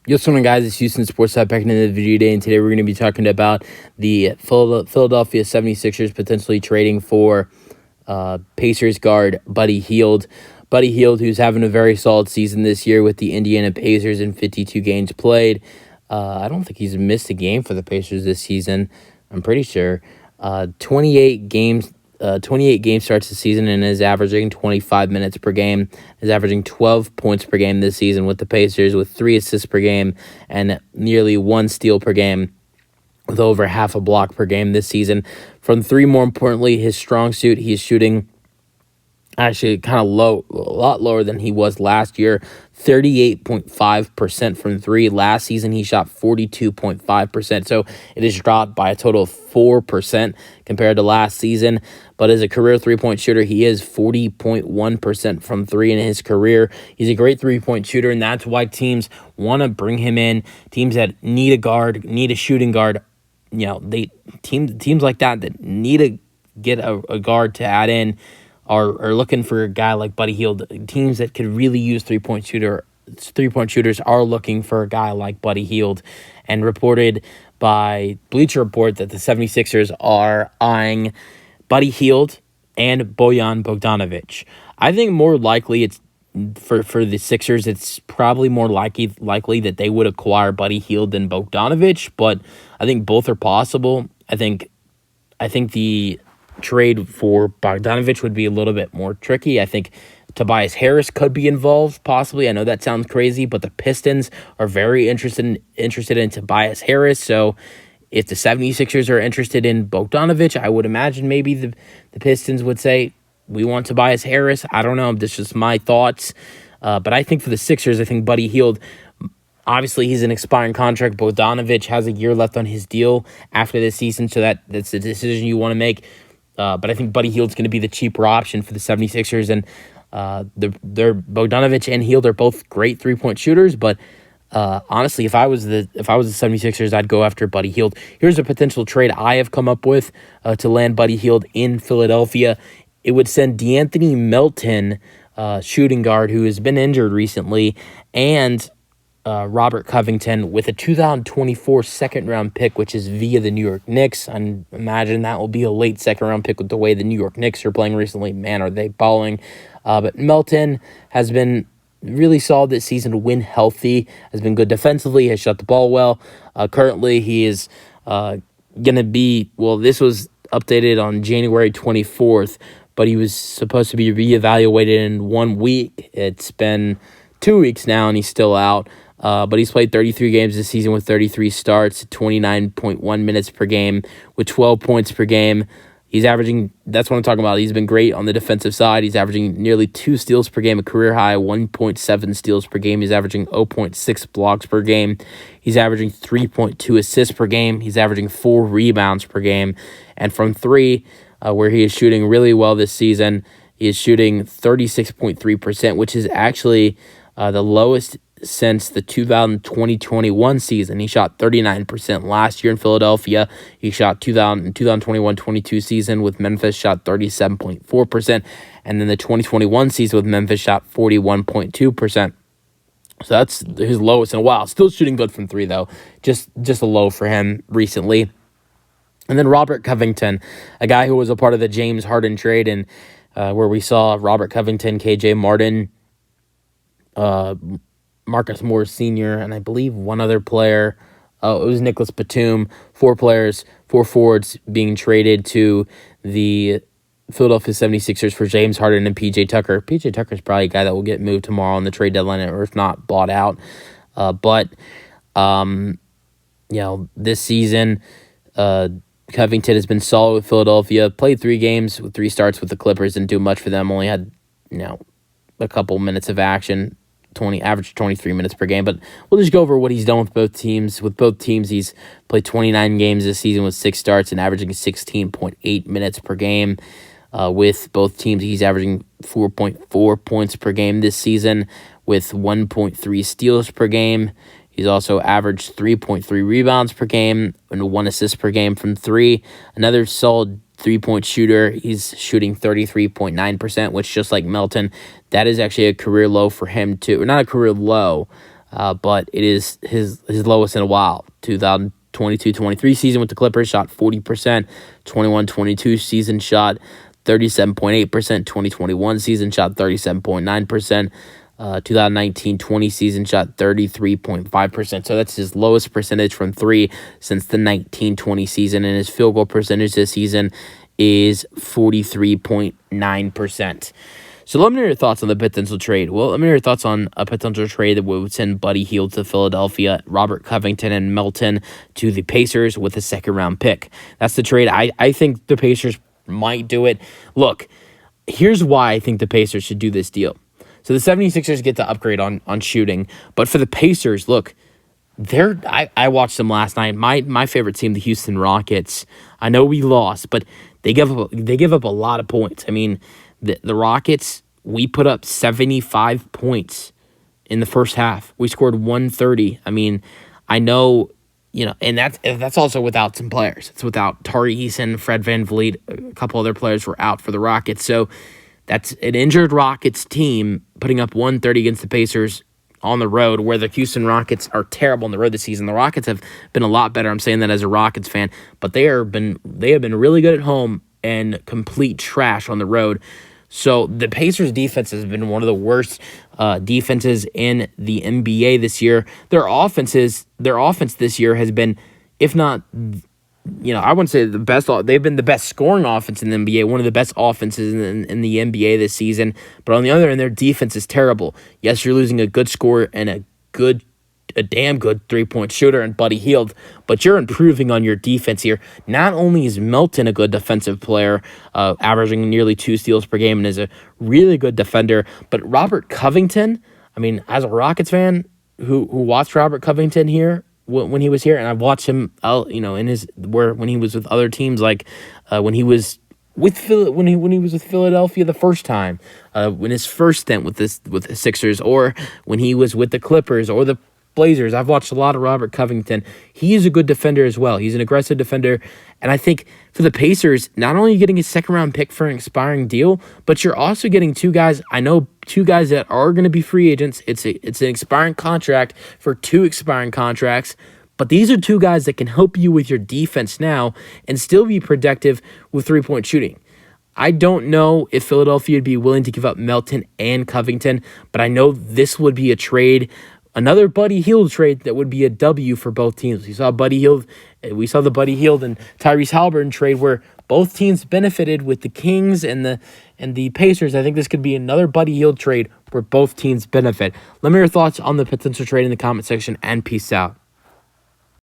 Yo, what's going on, guys? It's Houston Sports Side back into the video today, and today we're going to be talking about the Philadelphia 76ers potentially trading for Pacers guard Buddy Hield. Buddy Hield, who's having a very solid season this year with the Indiana Pacers in 52 games played. I don't think he's missed a game for the Pacers this season. I'm pretty sure. 28 games 28 game starts the season and is averaging 25 minutes per game, is averaging 12 points per game this season with the Pacers, with 3 assists per game and nearly 1 steal per game, with over half a block per game this season. From three, more importantly, his strong suit, he's shooting actually kind of low, a lot lower than he was last year. 38.5% from three. Last season, he shot 42.5%. So it has dropped by a total of 4% compared to last season. But as a career three-point shooter, he is 40.1% from three in his career. He's a great three-point shooter, and that's why teams want to bring him in. Teams that need a guard, need a shooting guard, teams like that need to get a guard to add in are looking for a guy like Buddy Hield. Teams that could really use three-point shooters are looking for a guy like Buddy Hield. And reported by Bleacher Report that the 76ers are eyeing Buddy Hield and Bojan Bogdanovic. I think more likely it's for the Sixers, it's probably more likely that they would acquire Buddy Hield than Bogdanovic, but I think both are possible. I think the trade for Bogdanovic would be a little bit more tricky. I think Tobias Harris could be involved, possibly. I know that sounds crazy, but the Pistons are very interested in Tobias Harris. So if the 76ers are interested in Bogdanovic, I would imagine maybe the Pistons would say, we want Tobias Harris. I don't know. This is just my thoughts. But I think for the Sixers, I think Buddy Hield, obviously, he's an expiring contract. Bogdanovic has a year left on his deal after this season, so that's the decision you want to make. But I think Buddy Hield's going to be the cheaper option for the 76ers. And they're Bogdanovic and Hield are both great three-point shooters. But honestly, if I was the 76ers, I'd go after Buddy Hield. Here's a potential trade I have come up with to land Buddy Hield in Philadelphia. It would send De'Anthony Melton, shooting guard who has been injured recently, and Robert Covington with a 2024 second-round pick, which is via the New York Knicks. I imagine that will be a late second-round pick with the way the New York Knicks are playing recently. Man, are they balling. But Melton has been really solid this season when healthy, has been good defensively, has shot the ball well. Currently, he is going to be, this was updated on January 24th, but he was supposed to be reevaluated in 1 week. It's been 2 weeks now, and he's still out. But he's played 33 games this season with 33 starts, 29.1 minutes per game, with 12 points per game. He's averaging, that's what I'm talking about. He's been great on the defensive side. He's averaging nearly 2 steals per game, a career high, 1.7 steals per game. He's averaging 0.6 blocks per game. He's averaging 3.2 assists per game. He's averaging 4 rebounds per game. And from three, where he is shooting really well this season, he is shooting 36.3%, which is actually the lowest since the 2020-21 season. He shot 39% last year in Philadelphia. He shot 2021-22 season with Memphis, shot 37.4%. And then the 2021 season with Memphis shot 41.2%. So that's his lowest in a while. Still shooting good from three, though. Just a low for him recently. And then Robert Covington, a guy who was a part of the James Harden trade, and where we saw Robert Covington, KJ Martin, Marcus Morris Sr., and I believe one other player. It was Nicholas Batum. 4 players, 4 forwards being traded to the Philadelphia 76ers for James Harden and PJ Tucker. PJ Tucker is probably a guy that will get moved tomorrow on the trade deadline, or if not, bought out. This season, Covington has been solid with Philadelphia. Played 3 games with 3 starts with the Clippers. Didn't do much for them. Only had, a couple minutes of action. Average 23 minutes per game. But we'll just go over what he's done with both teams. With both teams, he's played 29 games this season with 6 starts and averaging 16.8 minutes per game. With both teams, he's averaging 4.4 points per game this season with 1.3 steals per game. He's also averaged 3.3 rebounds per game and 1 assist per game from 3. Another solid 3-point shooter. He's shooting 33.9%, which, just like Melton, that is actually a career low for him too. Or not a career low. but it is his lowest in a while. 2022-23 season with the Clippers shot 40%. 21-22 season shot 37.8%. 2021 season shot 37.9%. 2019-20 season shot 33.5%. So that's his lowest percentage from three since the 19-20 season. And his field goal percentage this season is 43.9%. So let me know your thoughts on the potential trade. Well, let me know your thoughts on a potential trade that would send Buddy Hield to Philadelphia, Robert Covington and Melton to the Pacers with a second-round pick. That's the trade. I think the Pacers might do it. Look, here's why I think the Pacers should do this deal. So the 76ers get to upgrade on shooting, but for the Pacers, look, I watched them last night. My favorite team, the Houston Rockets. I know we lost, but they give up a lot of points. I mean, the Rockets, we put up 75 points in the first half. We scored 130. I mean, I know, and that's also without some players. It's without Tari Eason, Fred VanVleet, a couple other players were out for the Rockets. So that's an injured Rockets team putting up 130 against the Pacers on the road, where the Houston Rockets are terrible on the road this season. The Rockets have been a lot better. I'm saying that as a Rockets fan, but they have been really good at home and complete trash on the road. So the Pacers defense has been one of the worst defenses in the NBA this year. Their offense this year has been, if not, I wouldn't say the best. They've been the best scoring offense in the NBA, one of the best offenses in the NBA this season. But on the other end, their defense is terrible. Yes, you're losing a good scorer and a damn good three-point shooter in Buddy Hield, but you're improving on your defense here. Not only is Melton a good defensive player, averaging nearly 2 steals per game and is a really good defender, but Robert Covington, I mean, as a Rockets fan who watched Robert Covington here when he was here, and I've watched him, when he was with other teams, like when he was with Philadelphia the first time, when his first stint with the Sixers, or when he was with the Clippers or the Blazers. I've watched a lot of Robert Covington. He is a good defender as well. He's an aggressive defender. And I think for the Pacers, not only are you getting a second-round pick for an expiring deal, but you're also getting two guys that are going to be free agents. It's an expiring contract for 2 expiring contracts. But these are 2 guys that can help you with your defense now and still be productive with three-point shooting. I don't know if Philadelphia would be willing to give up Melton and Covington, but I know this would be a trade. Another Buddy Hield trade that would be a W for both teams. We saw the Buddy Hield and Tyrese Haliburton trade where both teams benefited with the Kings and the Pacers. I think this could be another Buddy Hield trade where both teams benefit. Let me know your thoughts on the potential trade in the comment section, and peace out.